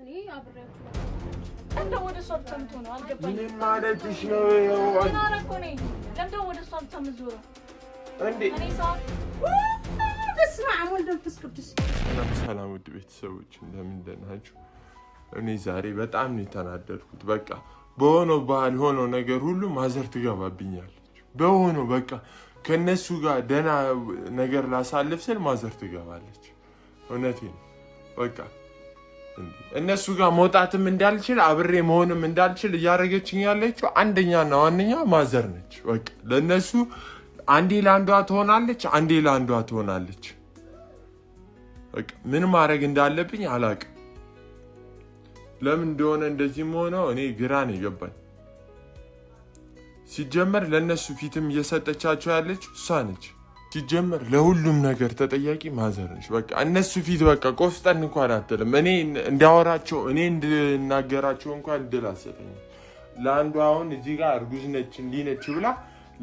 እኔ አብሬያችሁ እንደ ወደ እሷ ብቻ የምትሆነው አልገባኝም። ምን ማለትሽ ነው? ምን አደረኩ እኔ? ለምንድን ነው ወደ እሷ ብቻ የምትዞረው? እንዴ እኔ ሰው በስመ አብ ወወልድ ወመንፈስ ቅዱስ። ሰላም ውድ ቤተሰቦች እንደምን ናችሁ? እኔ ዛሬ በጣም ነው የተናደድኩት። በቃ በሆነው ባህል ሆነው ነገር ሁሉ ማዘር ትገባብኛለች። በሆነው በቃ ከነሱ ጋር ደህና ነገር ላሳልፍ ስል ማዘር ትገባለች። እውነቴን በቃ እነሱ ጋር መውጣትም እንዳልችል አብሬ መሆንም እንዳልችል እያደረገችኝ ያለችው አንደኛና ዋነኛ ማዘር ነች። በቃ ለነሱ አንዴ ለአንዷ ትሆናለች፣ አንዴ ለአንዷ ትሆናለች። በቃ ምን ማድረግ እንዳለብኝ አላውቅም። ለምን እንደሆነ እንደዚህ ሆነው እኔ ግራ ነው የገባኝ። ሲጀመር ለነሱ ፊትም እየሰጠቻቸው ያለች እሷ ነች። ሲጀመር ለሁሉም ነገር ተጠያቂ ማዘር ነች። በቃ እነሱ ፊት በቃ ቆፍጠን እንኳን አትልም። እኔ እንዳወራቸው እኔ እንድናገራቸው እንኳን እድል አትሰጠኝም። ለአንዷ አሁን እዚህ ጋር እርጉዝ ነች እንዲህ ነች ብላ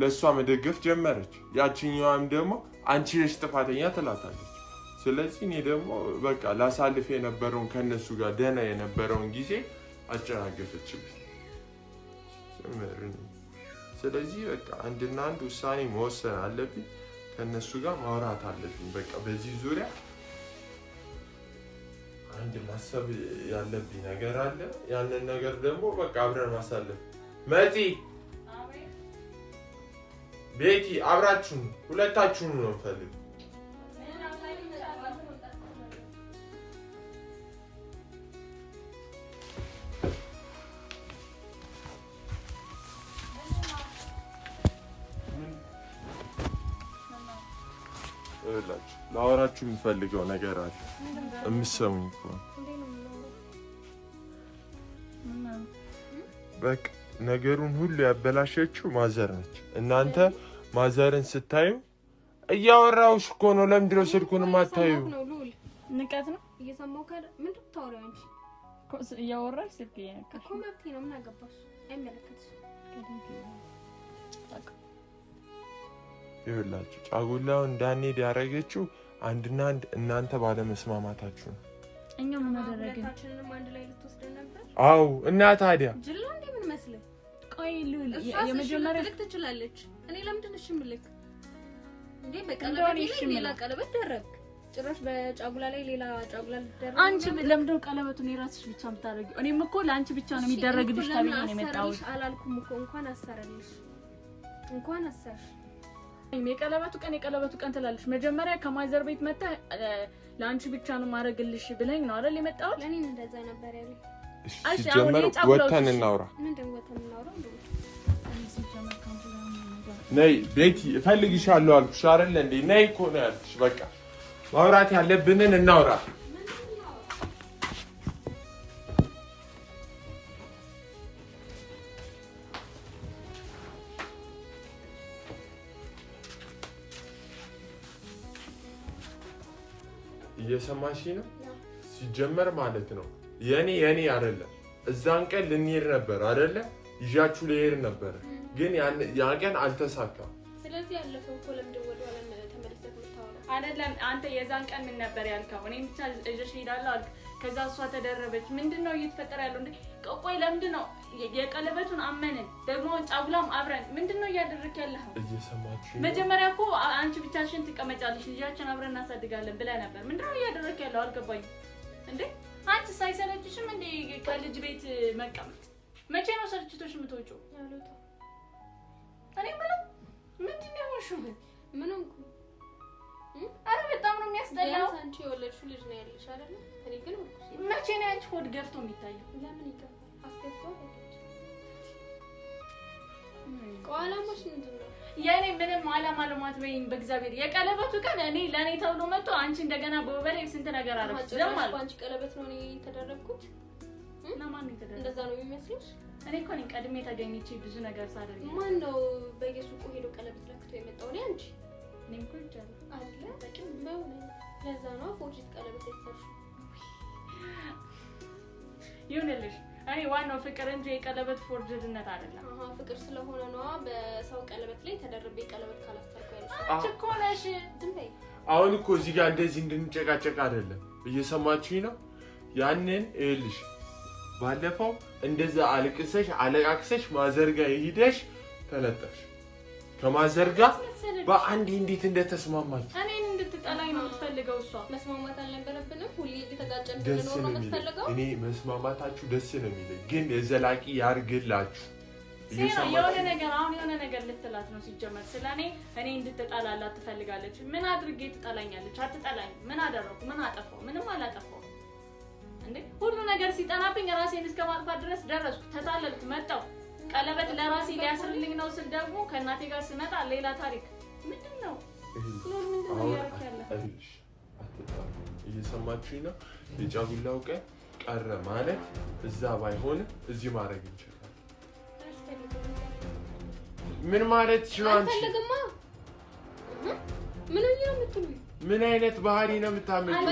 ለእሷ መደገፍ ጀመረች። ያችኛዋም ደግሞ አንቺ ነሽ ጥፋተኛ ትላታለች። ስለዚህ እኔ ደግሞ በቃ ላሳልፍ የነበረውን ከነሱ ጋር ደህና የነበረውን ጊዜ አጨናገፈችብኝ። ስለዚህ በቃ አንድና አንድ ውሳኔ መወሰን አለብኝ። ከነሱ ጋር ማውራት አለብኝ። በቃ በዚህ ዙሪያ አንድ ማሰብ ያለብኝ ነገር አለ። ያንን ነገር ደግሞ በቃ አብረን ማሳለፍ። መቲ ቤቲ አብራችሁን ሁለታችሁን ነው ፈልግ። ላወራችሁ የምፈልገው ነገር አለ። የምትሰሙኝ ከሆነ በቃ ነገሩን ሁሉ ያበላሸችው ማዘር ነች። እናንተ ማዘርን ስታዩ እያወራሁሽ እኮ ነው። ለምንድን ነው ስልኩን የማታዩ? ንቀት ነው እየሰማሁ ካለ ምንድን ነው የምታወሪው አንቺ? እያወራሽ ስልክ እኮ መብቴ ነው። ምን አገባሽ? አይመለከትሽም። ይኸውላችሁ ጫጉላው እንዳንሄድ ያደረገችው አንድና አንድ እናንተ ባለመስማማታችሁ ነው። እኛ ምን አደረግን? አንድ ላይ ልትወስደን ነበር። አዎ እና ታዲያ ጅላ እንዴ ምን መስለህ? ቆይ ሉል የመጀመሪያ ልክ ትችላለች። እኔ ለምንድን ነው ሽምልክ እንዴ? በቀለበት ሌላ ቀለበት ደረግ ጭራሽ በጫጉላ ላይ ሌላ ጫጉላ ደረግ። አንቺ ለምንድን ነው ቀለበቱን የራስሽ ብቻ የምታደርጊው? እኔም እኮ ለአንቺ ብቻ ነው የሚደረግልሽ ተብዬ ነው የመጣሁት። አላልኩም እኮ እንኳን አሰረልሽ እንኳን አሰርሽ። የቀለበቱ ቀን ትላለች። መጀመሪያ ከማዘር ቤት መጣ ለአንቺ ብቻ ነው ማድረግልሽ ብለኝ ነው አይደል የመጣው? ለኔም እንደዛ ነበር ያለኝ። እሺ ጀመር ወተን እናውራ። ምንድን ወተን እናውራ? ነይ ቤቲ እፈልግሻለሁ አልኩሽ አይደል እንዴ? ነይ እኮ ነው ያልኩሽ። በቃ ማውራት ያለብንን እናውራ። እየሰማሽ ነው? ሲጀመር ማለት ነው የኔ አይደለም። እዛን ቀን ልንሄድ ነበር አይደለ? ይዣችሁ ልሄድ ነበር፣ ግን ያ ቀን አልተሳካም። ስለዚህ ያለፈው እኮ ለምንድን ወደ ኋላ ተመልሰህ የምታወራው? አይደለም አንተ የዛን ቀን ምን ነበር ያልከው? እኔ ብቻ እሺ እሄዳለሁ አልክ። ከዛ እሷ ተደረበች። ምንድነው እየተፈጠረ ያለው እንዴ? ቆይ ለምንድን ነው የቀለበቱን አመንን ደግሞ ጫጉላም አብረን ምንድነው እያደረክ ያለኸው? እየሰማችሁ መጀመሪያ እኮ አንቺ ብቻሽን ትቀመጫለሽ ልጃችን አብረን እናሳድጋለን ብለህ ነበር። ምንድነው እያደረክ ያለው? አልገባኝም እንዴ አንቺ ሳይሰለችሽም እንዴ ከልጅ ቤት መቀመጥ? መቼ ነው ሰልችቶሽ የምትወጪው? ያሉት እኔ ምንድነው ያልሽው? ግን ምንም አረ በጣም ነው የሚያስጠላው። አንቺ የወለድሽው ልጅ ነው ያለሽ አይደል? እኔ ግን መቼ ነው አንቺ ሆድ ገፍቶ የሚታየው? ለምን ይገፋ አስገፋው? ቋላማሽ ምንድን ነው? የኔ ምንም አላማለማት በይኝ በእግዚአብሔር። የቀለበቱ ቀን እኔ ለኔ ተብሎ መጥቶ አንቺ እንደገና በወበሌ ስንት ነገር አረጋግጥ። ለማለት አንቺ ቀለበት ነው እኔ ተደረኩት እና ማን ነው ተደረኩት? እንደዛ ነው የሚመስልሽ? እኔ እኮ ነኝ ቀድሜ ተገኝቼ ብዙ ነገር ሳደርግ። ማን ነው በየሱቁ ሄዶ ቀለበት ለክቶ የመጣው? እኔ አንቺ እኔም እኮ ይቻላል አይደል? በጣም ነው ለዛ ነው ፎርጂት ቀለበት የተሰርሽ ይሁንልሽ። እኔ ዋናው ፍቅር እንጂ የቀለበት ፎርጅድነት አይደለም። ፍቅር ስለሆነ ነው በሰው ቀለበት ላይ ተደርቤ ቀለበት ካላስተርኩ ያለሽ አንቺ እኮ ነሽ። አሁን እኮ እዚህ ጋር እንደዚህ እንድንጨቃጨቅ አይደለም። እየሰማችሁኝ ነው? ያንን እልሽ ባለፈው እንደዛ አለቃቅሰሽ ማዘርጋ ሄደሽ ተለጠፍሽ። ከማዘርጋ በአንድ እንዴት እንደተስማማችሁ እኔን እንድትጠላኝ ነው የምትፈልገው እሷ። መስማማት አልነበረብንም። ሁሌ እየተጋጨን ነው የምትፈልገው። እኔ መስማማታችሁ ደስ ነው የሚለኝ፣ ግን የዘላቂ ያርግላችሁ። የሆነ ነገር ልትላት ነው ሲጀመር። ስለኔ እኔ እንድትጠላላት ትፈልጋለች። ምን አድርጌ ትጠላኛለች? አትጠላኝ። ምን አደረኩ? ምን አጠፋው? ምንም አላጠፋው እንዴ። ሁሉ ነገር ሲጠናብኝ ራሴን እስከ ማጥፋት ድረስ ደረስኩ። ተታለልኩ፣ መጣሁ። ቀለበት ለራሴ ሊያስርልኝ ነው ስል ደግሞ ከእናቴ ጋር ስመጣ ሌላ ታሪክ። ምንድነው እየሰማችሁኝ ነው? የጫጉላው ቀን ቀረ ማለት እዛ ባይሆን እዚህ ማድረግ እንችላለን። ምን ማለት ነው? አልፈልግማ። ምን ነው የምትሉኝ? ምን አይነት ባህሪ ነው የምታመጪው?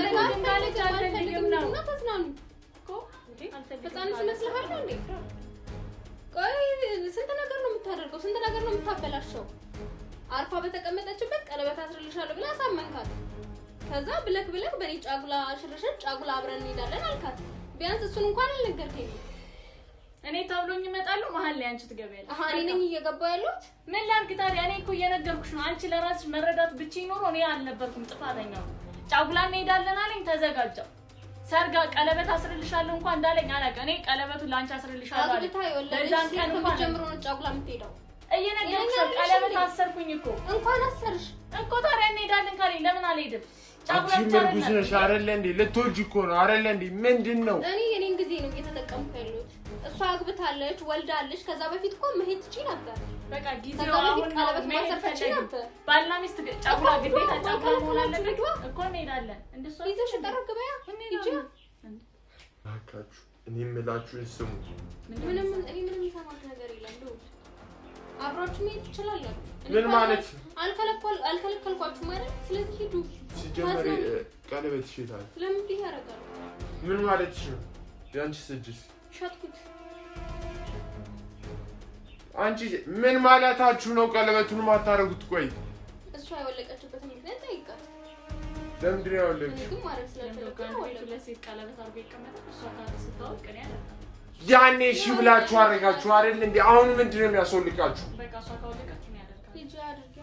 አልፈልግም ነው ተዝናኑ እኮ እንዴ። ህፃንሽ ይመስልሃል እንዴ? ቆይ ስንት ነገር ነው የምታደርገው? ስንት ነገር ነው የምታበላሸው? አርፋ በተቀመጠችበት ቀለበት አስርልሻለሁ ብላ አሳመንካት። ከዛ ብለክ በኔ ጫጉላ ሽርሽር ጫጉላ አብረን እንሄዳለን አልካት። ቢያንስ እሱን እንኳን አልነገርከኝም። እኔ ታብሎኝ እመጣለሁ፣ መሀል ላይ አንቺ ትገቢያለሽ። እኔ ነኝ እየገባሁ ያለሁት። ምን ላድርግ ታዲያ? እኔ እኮ እየነገርኩሽ ነው። አንቺ ለራስሽ መረዳት ብቻ ኖሮ እኔ አልነበርኩም ጥፋተኛው። ጫጉላ እንሄዳለን አለኝ፣ ተዘጋጀው። ሰርጋ ቀለበት አስርልሻለሁ እንኳን እንዳለኝ አላውቅም። እኔ ቀለበቱን ላንቺ አስርልሻለሁ አለኝ። ለዛን ቀን እንኳን ጀምሮ ነው ጫጉላ የምትሄደው። እየነገርኩሽ ቀለበት አሰርኩኝ እኮ እንኳን አሰርሽ እኮ። ታዲያ እንሄዳለን ካለኝ ለምን አልሄድም? ጫጉላ ምርጉዝ ነሽ አይደለ እንዴ? ልትወልጂ እኮ ነው አይደለ እንዴ? ምንድነው? እኔ የኔን ጊዜ ነው እየተጠቀምኩ ያለሁት። እሷ አግብታለች፣ ወልዳለች። ከዛ በፊት እኮ መሄድ ትችይ ነበር። በቃ ጊዜው አሁን ቀለበት ማሰር ትችይ ነበር። ባልና ሚስት ጫጉላ ግዴታ ጫጉላ መሆን አለበት እኮ። እንሄዳለን። እንደሱ ይዘሽ ተረግበያ እንጂ አካችሁ እኔ የምላችሁን ስሙ። ምንም የሰማሁት ነገር የለም። ልውል አብራችሁ መሄድ ትችላላችሁ። ምን ማለት አልከለከልኳችሁ ማለት? ስለዚህ ሂዱ። ሲጀመር ቀለበት ይሽታል። ለምን ቢህ ያደርጋሉ? ምን ማለት ነው? ያንቺ ስጅስ ሸጥኩት። አንቺ ምን ማለታችሁ ነው? ቀለበቱን ማታረጉት? ቆይ እሷ ያወለቀችበት ምክንያት ጠይቃት። ለምንድን ነው ያወለቀችው? ግን ማለት ስለፈለኩ ለሴት ቀለበት አድርጎ ይቀመጣል። እሷ ጋር ስታወቅ እኔ አላውቅም። ያኔ እሺ ብላችሁ አደረጋችሁ አይደል እንዴ? አሁን ምንድን ነው የሚያስወልቃችሁ? በቃ እሷ ካወለቀች እኔ አደርጋለሁ። ሂጂ አድርጊ።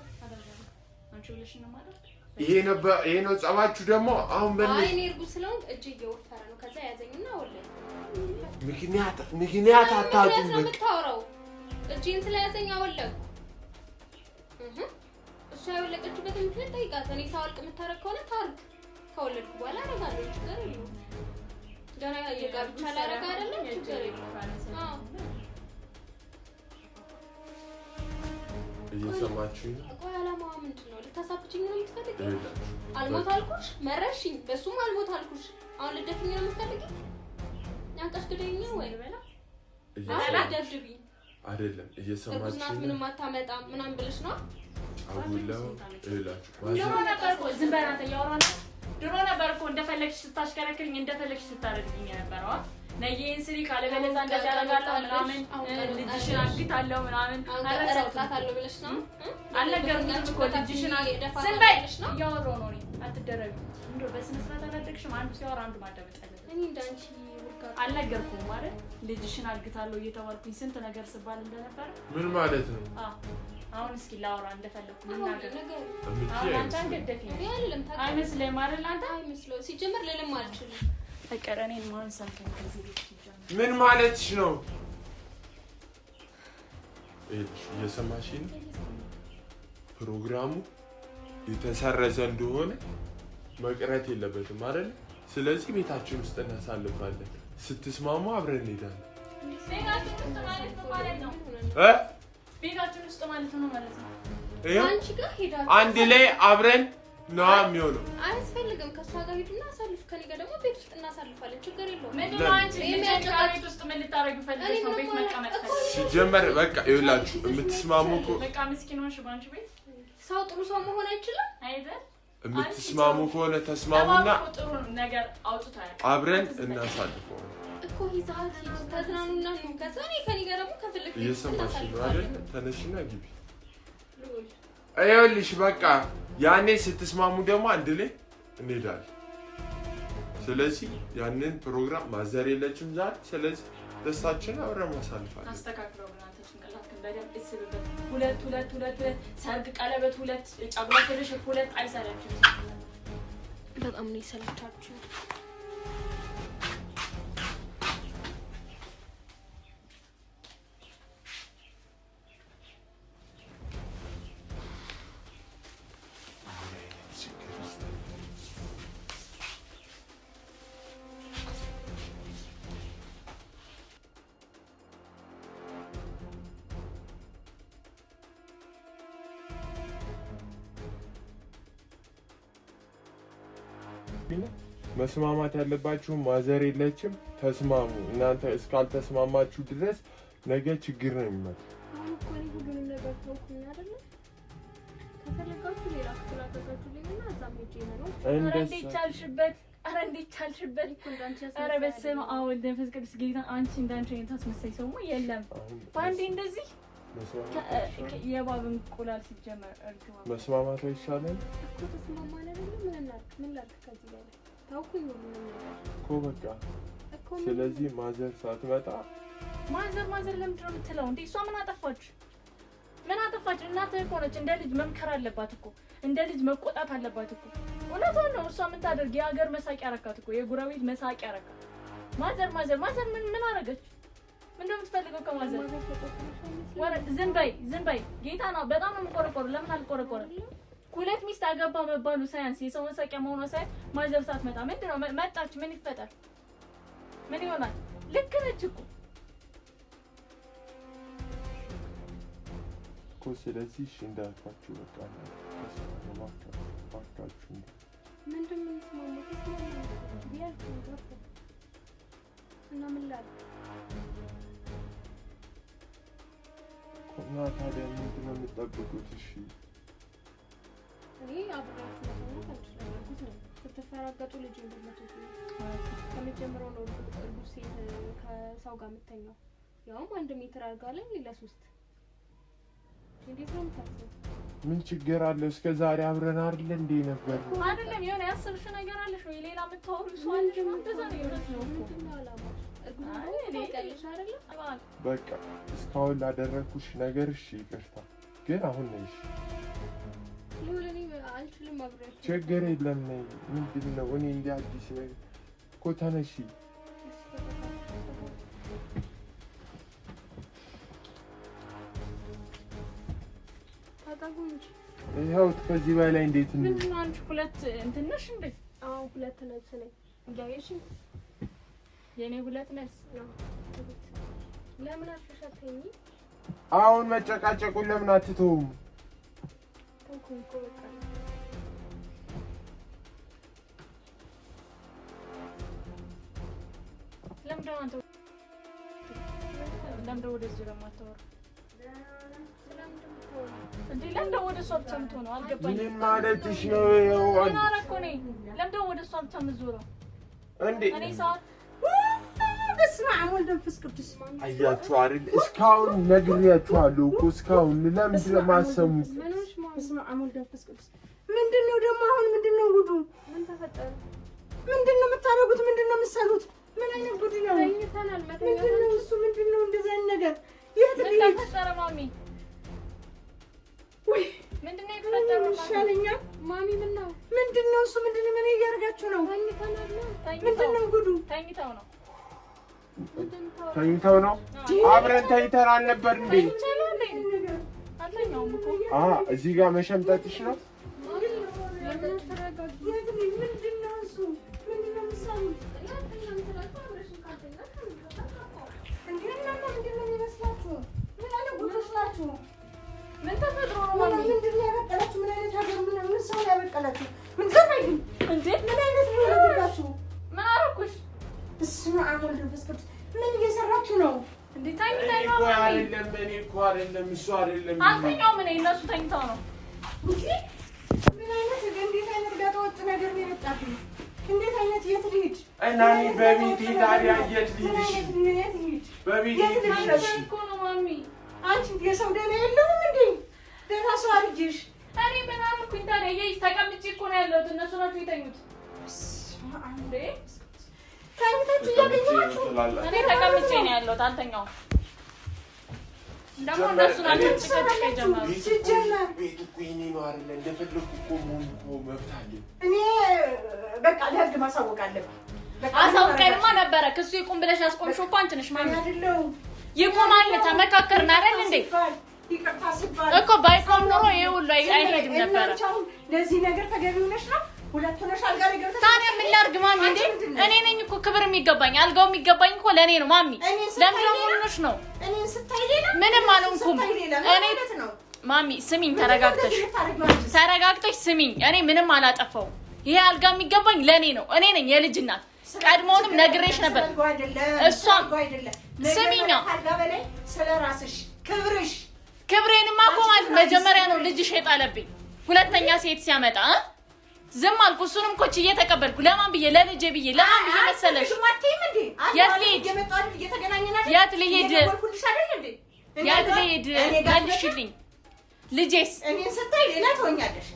አንቺ ብለሽ ነው ማለት ይሄ ነው ጸባችሁ ደግሞ። አሁን አይ እኔ እርጉዝ ስለሆንኩ እጄ እየወፈረ ነው። ከዛ ያዘኝና ወለደ። ምክንያት አታውቁም። በቃ የምታወራው እጄን ስለያዘኝ አወለኩ። እሷ ያወለቀችበት ምክንያት ጠይቃት። እኔ ሳወልቅ የምታረግ ከሆነ ታርግ። ከወለድኩ በኋላ አደርጋለሁ። ችግር የለውም። ገና የጋብቻ ላደርግ አይደለም። ችግር የለውም። እየሰማችሁኝ ነው? ቆይ አላማዋ ምንድን ነው? ልታሳብችኝ ነው የምትፈልጊው? አልሞት አልኩሽ፣ መረሽኝ። በሱም አልሞት አልኩሽ። አሁን ልደፍኝ ነው የምትፈልጊው? ያንቀሽ ግደኝ ወይ በላ አላደብድቢ አይደለም። እየሰማችሁኝ ነው? ምንም አታመጣም ምናምን ብለሽ ነው አውላው እላችሁ ዝም በላት። እያወራን ድሮ ነበር እኮ እንደፈለግሽ ስታሽከረክሪኝ እንደፈለግሽ ስታረግኝ ነበረዋ። ነይን ስሪ ካለበለዚያ እንደዚህ አደርጋለሁ ምናምን ልጅሽን አግታለሁ ምናምን አረጋግጣለሁ ብለሽ ነው። አልነገርኩሽም እኮ ልጅሽን ዝም በይ ነው እያወራሁ ነው። አትደረጊ እንደው በስነ ስርዓት አላደግሽም። አንዱ ሲያወራ አንዱ ማዳመጥ አለበት። እኔ እንዳንቺ አልነገርኩም ማለት ልጅሽን አግታለሁ እየተባልኩኝ ስንት ነገር ስባል እንደነበረ ምን ማለት ነው? አሁን እስኪ ላውራ እንደፈለኩ ምናገር ነገር አሁን አንተ አንገደፊ አይመስልም አይደል? አንተ አይመስለው ሲጀምር ልልም አልችልም። ተቀረኔን ማን ሰምተን ከዚህ ቤት ሲጀምር ምን ማለትሽ ነው? እየሰማሽ ነው? ፕሮግራሙ የተሰረዘ እንደሆነ መቅረት የለበትም አይደል? ስለዚህ ቤታችን ውስጥ እናሳልፋለን። ስትስማሙ አብረን እንሄዳለን። ቤታችን ውስጥ ማለት ነው ማለት ነው። አንቺ ጋር ሄዳችሁ አንድ ላይ አብረን ነው የሚሆነው። አያስፈልግም። ከሷ ጋር ሄዱና አሳልፍ። ከኔ ጋር ደግሞ ቤት ውስጥ እናሳልፋለን። ችግር የለውም። ምንድን ነው አንቺ ቤት ውስጥ ምን ልታረጊ ፈልገሽ ነው? ቤት መቀመጥ ፈልገሽ ሲጀመር በቃ ይኸውላችሁ የምትስማሙ እኮ በቃ ምስኪን ሆንሽ ባንቺ ቤት። ሰው ጥሩ ሰው መሆን አይችልም አይደል? የምትስማሙ ከሆነ ተስማሙና ጥሩ ነገር አውጥታል አብረን እናሳልፈው እኮ ይዛት ተዝናኑና ነው። ከዛ እኔ ከኔ ጋር ደግሞ ከፍልክ እየሰማሽ ነው አይደል? ተነሽና ግቢ። ይኸውልሽ በቃ ያኔ ስትስማሙ ደግሞ አንድ ላይ እንሄዳለን። ስለዚህ ያንን ፕሮግራም ማዘር የለችም ዛሬ። ስለዚህ ደስታችን አብረን ማሳልፋለን። አስተካክለው እናንተ ጭንቅላትህን በደንብ እስብበት። ሁለት ሰርግ ቀለበት 2 ጫጉላ ፍርሽ 2 አይሰለችም። በጣም ነው የሰለቻችሁ። መስማማት ያለባችሁ ማዘር የለችም። ተስማሙ። እናንተ እስካልተስማማችሁ ድረስ ነገ ችግር ነው የሚመጣው። አሁን እኮ እኔ ሁሉንም ነገር ተውኩኝ አይደለ? ከፈለጋችሁ ሌላ ክፍል አድርጋችሁልኝና እዛም ሄጄ ነው። እንዴት ቻልሽበት? ኧረ እንዴት ቻልሽበት? ኧረ በስመ አብ ወወልድ ወመንፈስ ቅዱስ። ጌታ አንቺ እንዳንቺ አይነት አስመሳይ ሰውማ የለም። ባንዴ እንደዚህ የባብን እንቁላል ሲጀመር እርግማ መስማማት አይሻልም እኮ? ተስማማን አይደለ? ምን ላድርግ ከዚህ በላይ ታውኩኝ ሁሉንም ነገር እኮ በቃ እኮ። ስለዚህ ማዘር ሳትመጣ ማዘር ለምንድን ነው የምትለው እንዴ? እሷ ምን አጠፋች? እናትህ እኮ ነች። እንደ ልጅ መምከር አለባት እኮ፣ እንደ ልጅ መቆጣት አለባት እኮ። እውነቷን ነው። እሷ ምን ታደርግ? የሀገር መሳቂያ አረካት እኮ፣ የጉራቤት መሳቂያ አረካት። ማዘር ምን አረገች? ምን እንደምትፈልገው ከማዘር? ወረ ዝም በይ ጌታ ነው። በጣም ነው የምቆረቆረው። ለምን አልቆረቆረም? 2 ሚስት አገባ መባሉ ሳያንስ የሰው መሳቂያ መሆኗ ሳያንስ ማዘር ሳትመጣ ምንድን ነው መጣች? ምን ይፈጠር? ምን ይሆናል? ልክ ነች እኮ። ስለዚህ እሺ እንዳልኳችሁ በቃ ባካችሁ ምንድን ነው የምትስማሙት? ቢያልኩ እና ምን ላድርግ? እና ታዲያ ምንድን ነው የምትጠብቁት? እሺ እኔ አብራችሁ ነው ታንችላላችሁ ነው ስትፈራገጡ ልጅ እንደምትሉ ከመጀመሪያው ነው እርጉዝ ሴት ከሰው ጋር የምተኛው ያውም 1 ሜትር አድርጋ ላይ ለ3 እንዴት ነው የምታስበው? ምን ችግር አለው? እስከ ዛሬ አብረን አይደል እንዴ ነበር? አይደለም የሆነ ያሰብሽ ነገር አለሽ ወይ? ሌላ የምታወሩ ሰው አለሽ? እንደዛ ነው የሆነው እኮ። ምንድን ነው አላማሽ? በቃ እስካሁን ላደረኩሽ ነገር እሺ ይቅርታ፣ ግን አሁን ነሽ አልችልም። አብሬያችሁ ችግር የለም። ምንድን ነው እኔ እንደ አዲስ እኮ ተነሺ። ይኸው ከዚህ በላይ እንዴት ነው? ምንድን ነው አንቺ 2 እንትን ነሽ እንዴ? አዎ 2 ነፍስ ነኝ። እያየሽ የኔ 2 ነፍስ ነው። ለምን አትፈሻተኝ? አሁን መጨቃጨቁን ለምን አትተውም? ተንኩኝ እኮ በቃ ለምንድነው ወደዚህ ለማታወራ እንዴ? ለምንድነው ወደ እሷ ብቻ የምትሆነው? አልገባኝም። ምን ማለትሽ ነው? ምን አደረኩ እኔ? ለምንድነው ወደ እሷ ብቻ የምትዞረው እንዴ? እኔ ሰዓት በስመ አብ ወወልድ ወመንፈስ ቅዱስ። አያችሁ አይደል? እስካሁን ነግሬያችኋለሁ እኮ። እስካሁን ለምንድን ነው የማሰሙት? በስመ አብ ወወልድ ወመንፈስ ቅዱስ። ምንድነው ደግሞ አሁን? ምንድነው ጉዱ? ምን ተፈጠረ? ምንድነው የምታደርጉት? ምንድነው የምትሰሩት? ምን አይነት ጉድ ነው? ተኝተናል። ምንድነው እሱ? ምንድነው እንደዛ አይነት ነገር? የት ምን ተፈጠረ ማሚ? ወይ ምንድነው የተፈጠረው? ይሻለኛል ማሚ። ምን ነው? ምንድነው እሱ? ምንድነው? ምን እያደረጋችሁ ነው? ተኝተናል። ምንድነው ጉዱ? ተኝተው ነው አብረን ተኝተን አልነበር እንዴ? አልተኛውም እኮ። እዚህ ጋር መሸምጠትሽ ነው? ምንድነው እሱ? ምንድነው የምትሰሩት? ምን ተፈጥሮ ነው ማሚ? ምንድነው ያበቀላችሁ? ምን አይነት ሀገር ምን ሰው ያበቀላችሁ? ምን ዘፋኝ እንዴ? ምን አይነት ነው ያደረጋችሁ? ምን አደረኩሽ? በስመ አብ ወወልድ ወመንፈስ ቅዱስ። ምን እየሰራችሁ ነው እንዴ? ተኝተን ነው ማሚ። እኔ እኮ አይደለም እሱ አይደለም። አልተኛውም እኔ፣ እነሱ ተኝተው ነው። ምን አይነት እንዴት አይነት ጋጠወጥ ነገር ነው የመጣብኝ? እንዴት አይነት የት ልሂድ? እና እኔ በቤቴ ታዲያ የት ልሂድ? በቤቴ ልሂድ እኮ ነው ማሚ። አንቺ የሰው ደህና የለውም እንዴ? ደህና ሰው አድርጌሽ። እኔ ምን አደረኩኝ ታዲያ? ተቀምጬ እኮ ነው ያለሁት። እነሱ ናቸው የተኙት እንዴ? ታይታችሁ እያገኛችሁ እኔ ተቀምጬ ነው ያለሁት አልተኛውም። ደግሞ እነሱ ናቸው ጭቅጭቅ የጀመሩት። ሲጀመር ቤቱ እኮ የእኔ ነው አይደለ? እንደፈለኩ እኮ መሆን እኮ መብት አለኝ። እኔ በቃ ለህግ ማሳወቅ አለብኝ። አሳውቀንማ ነበረ። ክሱ ይቁም ብለሽ ያስቆምሽው እኮ አንቺ ነሽ ማሚ። አይደለም ይቆማል ተመካከርን አይደል እንዴ? ይቅርታ ሲባል እኮ ባይቆም ኖሮ ይሄ ሁሉ አይሄድም ነበረ። ለዚህ ነገር ተገቢ ሆነሽ ነው ሁለት ሆነሽ አልጋ ላይ ገብተሽ ታዲያ ምን ላድርግ ማሚ? እንዴ እኔ ነኝ እኮ ክብር የሚገባኝ። አልጋው የሚገባኝ እኮ ለኔ ነው ማሚ። ለምን ሆነሽ ነው? እኔን ስታይ ሌላ ምንም አልሆንኩም። እኔ ነው ማሚ ስሚኝ፣ ተረጋግተሽ ስሚኝ። እኔ ምንም አላጠፋውም። ይሄ አልጋ የሚገባኝ ለኔ ነው። እኔ ነኝ የልጅ እናት። ቀድሞውንም ነግሬሽ ነበር። እሷም ስሚኛ አልጋ በላይ ስለራስሽ ክብርሽ ክብሬንማ እኮ ማለት መጀመሪያ ነው ልጅሽ የጣለብኝ። ሁለተኛ ሴት ሲያመጣ ዝም አልኩ። እሱንም እኮ ችዬ ተቀበልኩ። ለማን ብዬ? ለልጄ ብዬ። ለማን ብዬ መሰለሽ? የት ልሂድ? የት ልሂድ? የት ልሂድ? መልሽልኝ። ልጄስ እኔን ስታይ ሌላ ትሆኛለሽ።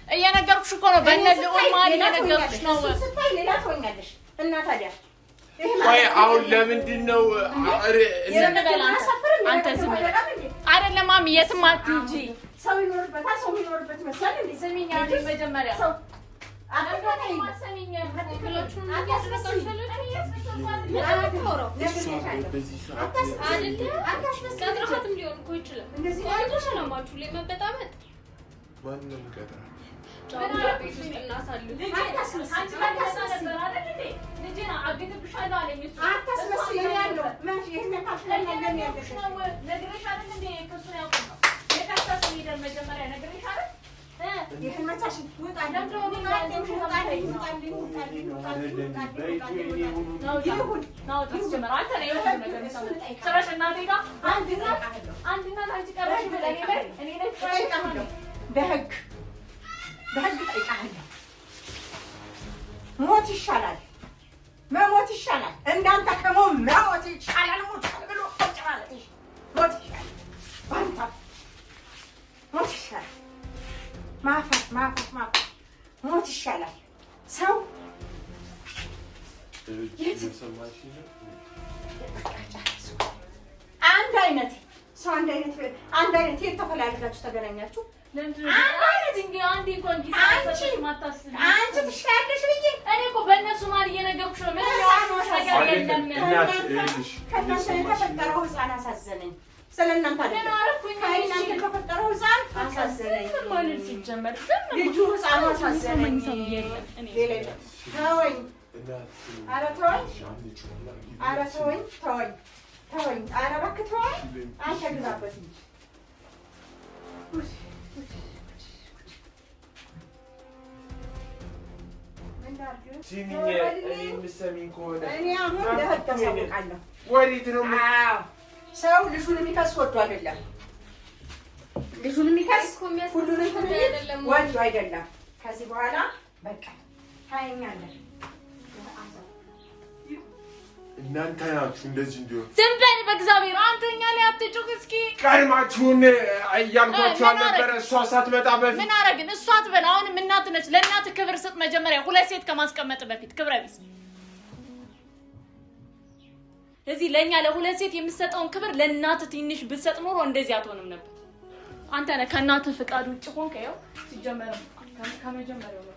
እየነገርኩሽ እኮ ነው። በእነ ልዑል መሀል እየነገርኩሽ ነው። ስታይ ሌላ ትሆኛለሽ። እና ታዲያ ቆይ አሁን ለምንድን ነው አንተ ዝም ብለህ አይደለም ማሚ፣ የትም አትሂጂ። ሰው ይኖርበታል። ሰው ይኖርበት መሰል እንዴ? ስሚኝ መጀመሪያ ሰው በህግ ጠይቃለሁ። ሞት ይሻላል፣ መሞት ይሻላል። እንዳንተ ከሞት ይሻላል። ሞት ብሎ ቁጭ ማለት ሞት ይሻላል። ባንታ ሞት ይሻላል። ማፈር ሞት ይሻላል። ሰው አንድ አይነት ሰው አንድ አይነት የት ተፈላልጋችሁ ተገናኛችሁ? አንቺ ትሻለሽ ብዬ እኔ እኮ በእነሱ መሀል እየነገርኩሽ ነው። ከእናንተ የተፈጠረው ህፃን አሳዘነኝ። ስለእናንተ ከእናንተ የተፈጠረው ህፃን አሳዘነኝ። ልጁ ህፃኑ አሳዘነኝ። ተወኝ፣ ኧረ ተወኝ፣ ኧረ ተወኝ፣ ተወኝ፣ ኧረ እባክህ ተወኝ። አንተ ግዛበት እንጂ ሲሚኝ የምትሰሚኝ ከሆነ እኔ አሁን ለህግ ታሳውቃለሁ። ወዴት ነው? ሰው ልጁን የሚከስ ወዶ አይደለም። ልጁን የሚከስ ሁሉንም ወዶ አይደለም። ከዚህ በኋላ በቃ ታየኛለህ። እናንተ ናችሁ እንደዚህ እንዲሆን። ዝም በል በእግዚአብሔር። አንተኛ ላይ አትጩህ እስኪ። ቀድማችሁን እያልኳችሁ አልነበረ? እሷ ሳትመጣ በፊት ምን አደረግን? እሷ አትበል። አሁንም እናት ነች። ለእናት ክብር ስጥ መጀመሪያ። ሁለት ሴት ከማስቀመጥ በፊት ክብረ ቢስ። እዚህ ለእኛ ለሁለት ሴት የምትሰጠውን ክብር ለእናት ትንሽ ብትሰጥ ኖሮ እንደዚህ አትሆንም ነበር። አንተ ነህ ከእናትህ ፍቃድ ውጭ ሆንክ። ይኸው ሲጀመር ከመጀመሪያው ነው